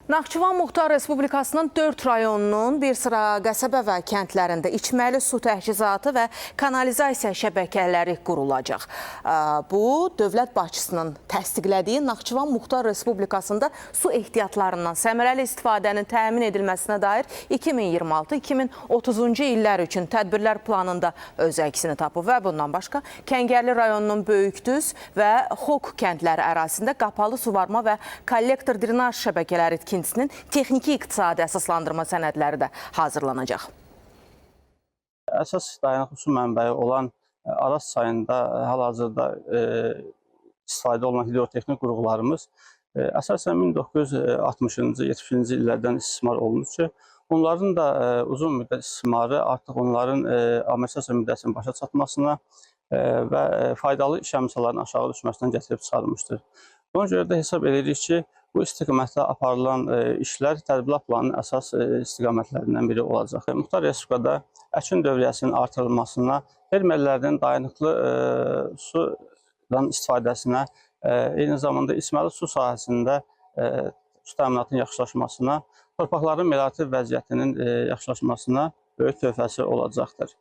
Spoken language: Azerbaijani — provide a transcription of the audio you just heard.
Naxçıvan Muxtar Respublikasının 4 rayonunun bir sıra qəsəbə və kəndlərində içməli su təchizatı və kanalizasiya şəbəkələri qurulacaq. Bu, dövlət başçısının təsdiqlədiyi Naxçıvan Muxtar Respublikasında su ehtiyatlarından səmərəli istifadənin təmin edilməsinə dair 2026-2030-cu illər üçün tədbirlər planında öz əksini tapıb və bundan başqa Kəngərli rayonunun Böyükdüz və Xok kəndləri ərazisində qapalı suvarma və kollektor drenaj şəbəkələri texniki iqtisadi əsaslandırma sənədləri də hazırlanacaq. Əsas dayanıqlı su mənbəyi olan Araz çayında hal-hazırda istifadə olunan hidrotexnik qurğularımız əsasən 1960-cı, 70-ci illərdən istismar olunur ki, bunların da uzun müddət istismarı artıq onların amortisasiya müddətinin başa çatmasına və faydalı iş əmsallarının aşağı düşməsindən gətirib çıxarmışdır. Buna görə də hesab edirik ki, bu istiqamətdə aparılan işlər tədbirlər planının əsas istiqamətlərindən biri olacaq. Muxtar Respublikada əkin dövriyyəsinin artırılmasına, fermerlərin dayanıqlı sudan istifadəsinə, eyni zamanda içməli su sahəsində su təminatının yaxşılaşmasına, torpaqların meliorativ vəziyyətinin yaxşılaşmasına böyük töhfəsi olacaqdır.